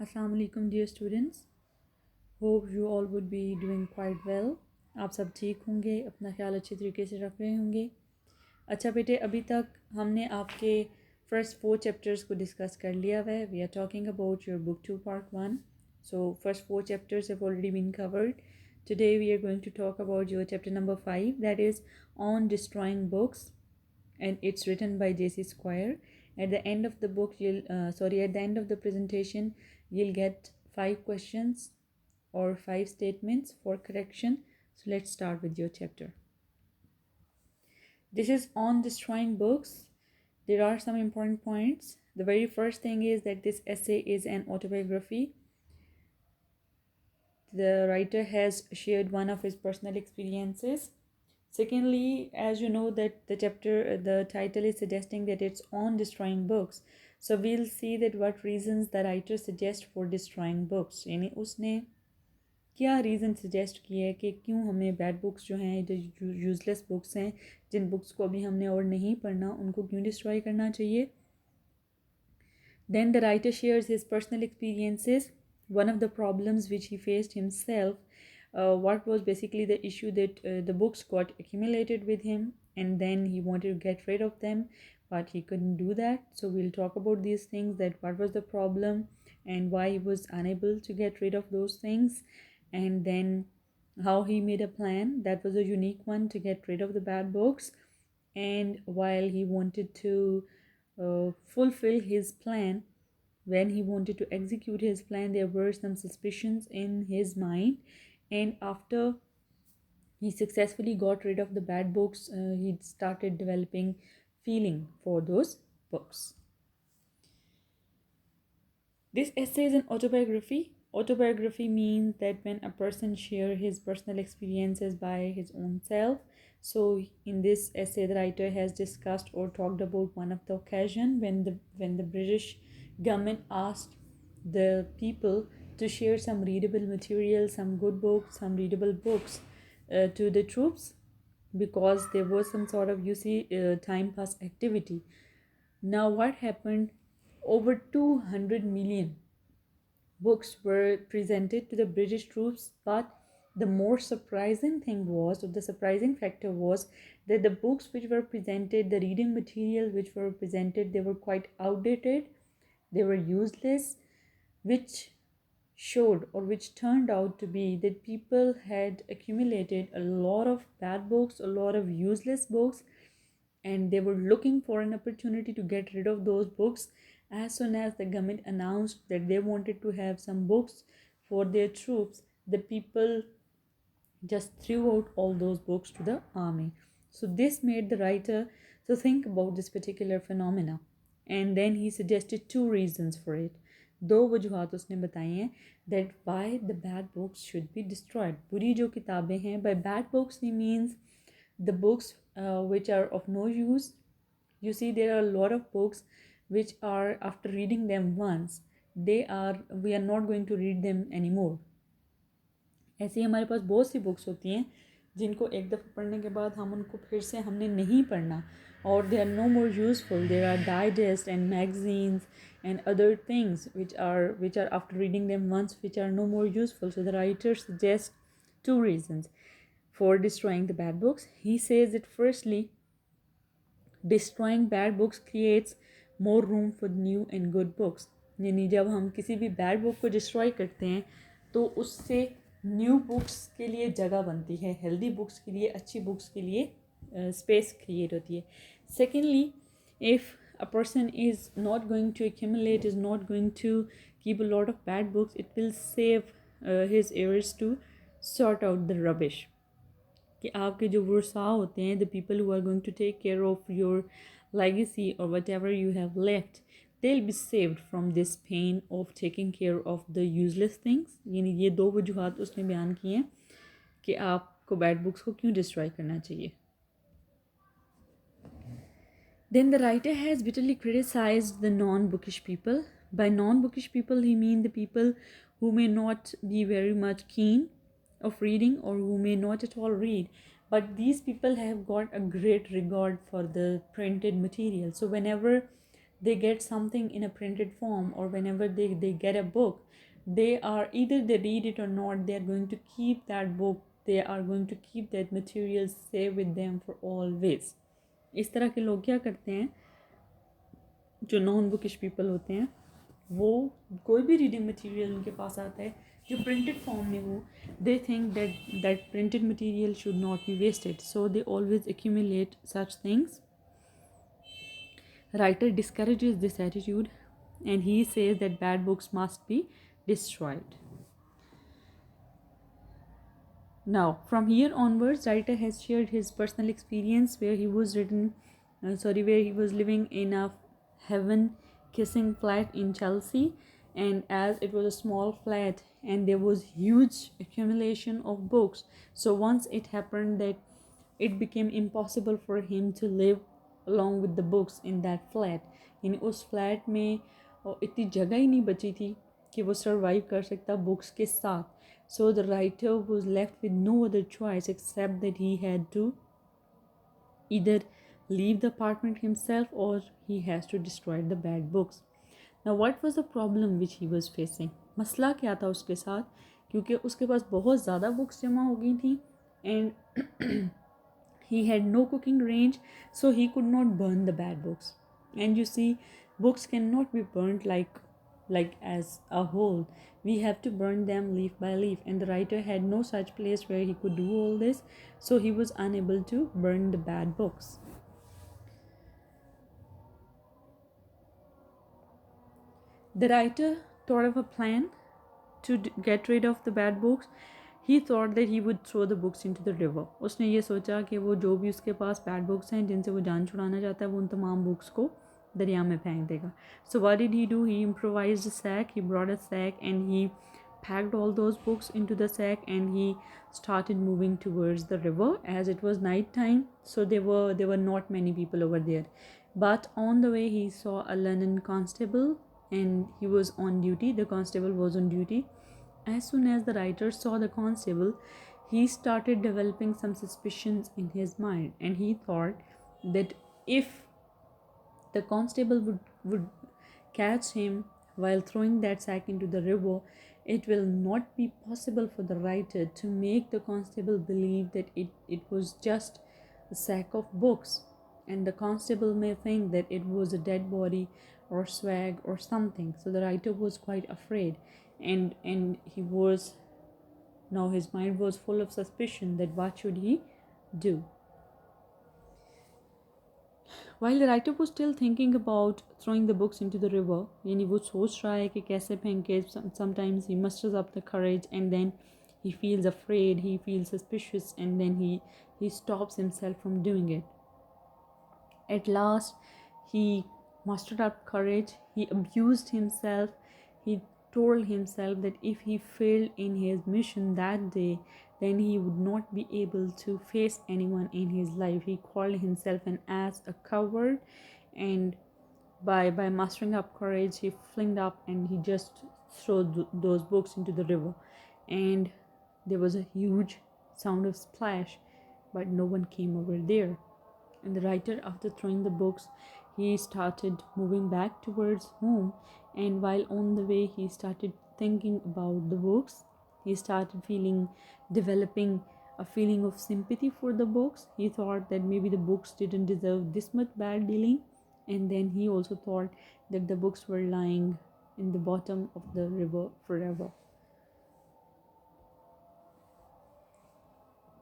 Assalamu alaikum dear students. Hope you all would be doing quite well. आप सब ठीक होंगे, अपना ख्याल अच्छे तरीके से रख रहे होंगे. अच्छा बेटे, अभी तक हमने आपके फर्स्ट 4 चैप्टर्स को डिस्कस कर लिया है. We are talking about your book 2 part 1. So first 4 chapters have already been covered. Today we are going to talk about your chapter number 5, that is on destroying books, and it's written by Ch.5. At the end of the book, at the end of the presentation, you'll get 5 questions or 5 statements for correction. So let's start with your chapter. This is on destroying books. There are some important points. The very first thing is that this essay is an autobiography. The writer has shared one of his personal experiences. Secondly, as you know that the title is suggesting that it's on destroying books. So we'll see that what reasons the writer suggests for destroying books. यानी उसने क्या reason suggest किया है कि क्यों हमें bad books जो हैं, जो यूज़लेस बुक्स हैं, जिन बुक्स को अभी हमने और नहीं पढ़ना, उनको क्यों डिस्ट्रॉय करना चाहिए. Then the writer shares his personal experiences. One of the problems which he faced himself, what was basically the issue that the books got accumulated with him and then he wanted to get rid of them, but he couldn't do that. So we'll talk about these things, that what was the problem and why he was unable to get rid of those things, and then how he made a plan that was a unique one to get rid of the bad books. And while he wanted to fulfill his plan, when he wanted to execute his plan, there were some suspicions in his mind, and after he successfully got rid of the bad books, he started developing feeling for those books. This essay is an autobiography. Autobiography means that when a person shares his personal experiences by his own self. So in this essay, the writer has discussed or talked about one of the occasion when the British government asked the people to share some readable material, some good books, some readable books to the troops, because there was some sort of time pass activity. Now what happened, over 200 million books were presented to the British troops, but the more surprising thing was, or the surprising factor was, that the books which were presented, the reading material which were presented, they were quite outdated, they were useless, which showed, or which turned out to be, that people had accumulated a lot of bad books, a lot of useless books, and they were looking for an opportunity to get rid of those books. As soon as the government announced that they wanted to have some books for their troops, the people just threw out all those books to the army. So this made the writer to think about this particular phenomena, and then he suggested 2 reasons for it. 2 वजूहात उसने बताई हैं that why the bad books should be destroyed. बुरी जो किताबें हैं, by bad books he means the books which are of no use. You see, there are a lot of books which are, after reading them once, we are not going to read them anymore. ऐसे ही हमारे पास बहुत सी books होती हैं जिनको एक दफ़ा पढ़ने के बाद हम उनको फिर से हमने नहीं पढ़ना, और they are no more useful. There are digests and magazines and other things which are after reading them once, which are no more useful. So the writer suggests 2 reasons for destroying the bad books. He says that firstly, destroying bad books creates more room for new and good books. यानी जब हम किसी भी bad book को destroy करते हैं तो उससे न्यू बुक्स के लिए जगह बनती है, हेल्दी बुक्स के लिए, अच्छी बुक्स के लिए स्पेस क्रिएट होती है. Secondly, if a person is not going to accumulate, is not going to keep a lot of bad books, it will save his heirs to sort out the rubbish. कि आपके जो वर्सा होते हैं, the people who are going to take care of your legacy or whatever you have left, they'll be saved from this pain of taking care of the useless things. यानी ये 2 वजूहात उसने बयान किए हैं कि आपको बैड बुक्स को क्यों डिस्ट्रॉय करना चाहिए. Then the writer has bitterly criticized the non-bookish people. By non-bookish people, he means the people who may not be very much keen of reading or who may not at all read, but these people have got a great regard for the printed material. So whenever they get something in a printed form, or whenever they get a book, they are either they read it or not, they are going to keep that book, they are going to keep that material safe with them for always. इस तरह के लोग क्या करते हैं, जो non bookish people होते हैं, वो कोई भी रीडिंग मटेरियल उनके पास आता है जो प्रिंटेड फॉर्म में हो, they think that printed material should not be wasted, so they always accumulate such things. Writer discourages this attitude and he says that bad books must be destroyed. Now, from here onwards, writer has shared his personal experience where he was living in a heaven-kissing flat in Chelsea, and as it was a small flat and there was huge accumulation of books, so once it happened that it became impossible for him to live along with the books in that flat. यानी उस flat में इतनी जगह ही नहीं बची थी कि वो सर्वाइव कर सकता बुक्स के साथ. So the writer was left with no other choice except that he had to either leave the apartment himself or he has to destroy the bad books. Now what was the problem which he was facing? मसला क्या था उसके साथ, क्योंकि उसके पास बहुत ज़्यादा books जमा हो गई थी and he had no cooking range, so he could not burn the bad books. And you see, books cannot be burnt like as a whole. We have to burn them leaf by leaf, and the writer had no such place where he could do all this, so he was unable to burn the bad books. The writer thought of a plan to get rid of the bad books. He thought that he would throw the books into the river. उसने ये सोचा कि वो जो भी उसके पास bad books हैं जिनसे वो जान छुड़ाना चाहता है वो उन तमाम books को दरिया में फेंक देगा. So what did he do? He improvised a sack. He brought a sack and he packed all those books into the sack and he started moving towards the river as it was night time. So there were not many people over there. But on the way he saw a London constable and he was on duty. The constable was on duty. As soon as the writer saw the constable, he started developing some suspicions in his mind, and he thought that if the constable would catch him while throwing that sack into the river, it will not be possible for the writer to make the constable believe that it was just a sack of books, and the constable may think that it was a dead body or swag or something. So the writer was quite afraid, and he was now his mind was full of suspicion that what should he do. While the writer was still thinking about throwing the books into the river, यानी वो सोच रहा है कि कैसे फेंके, sometimes he musters up the courage and then he feels afraid, he feels suspicious, and then he stops himself from doing it. At last, he mustered up courage, he abused himself, he told himself that if he failed in his mission that day, then he would not be able to face anyone in his life. He called himself an ass, a coward, and by mustering up courage, he flinged up and he just threw those books into the river. And there was a huge sound of splash, but no one came over there. And the writer, after throwing the books, he started moving back towards home, and while on the way he started thinking about the books. He started developing a feeling of sympathy for the books. He thought that maybe the books didn't deserve this much bad dealing, and then he also thought that the books were lying in the bottom of the river forever.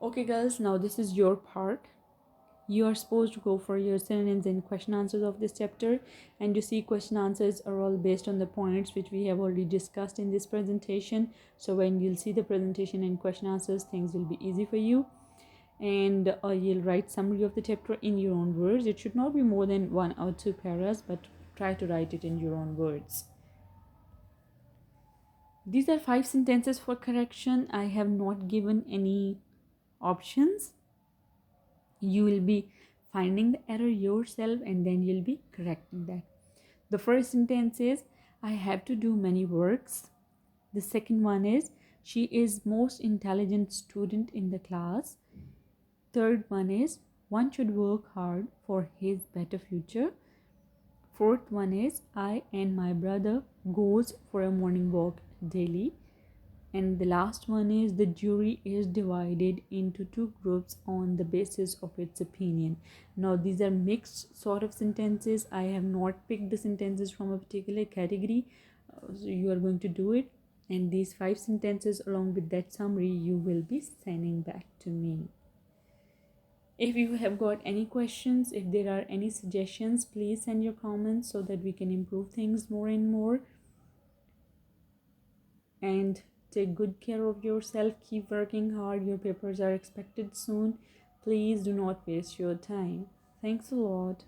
Okay girls, now this is your part. You are supposed to go for your synonyms and question answers of this chapter, and you see question answers are all based on the points which we have already discussed in this presentation. So when you'll see the presentation and question answers, things will be easy for you, and you'll write summary of the chapter in your own words. It should not be more than 1 or 2 paras, but try to write it in your own words. These are 5 sentences for correction. I have not given any options. You will be finding the error yourself and then you'll be correcting that. The first sentence is, I have to do many works. The second one is, she is most intelligent student in the class. Third one is, one should work hard for his better future. Fourth one is I and my brother goes for a morning walk daily. And the last one is the jury is divided into two groups on the basis of its opinion. Now, these are mixed sort of sentences. I have not picked the sentences from a particular category. So you are going to do it. And these 5 sentences, along with that summary, you will be sending back to me. If you have got any questions, if there are any suggestions, please send your comments so that we can improve things more and more. And take good care of yourself. Keep working hard. Your papers are expected soon. Please do not waste your time. Thanks a lot.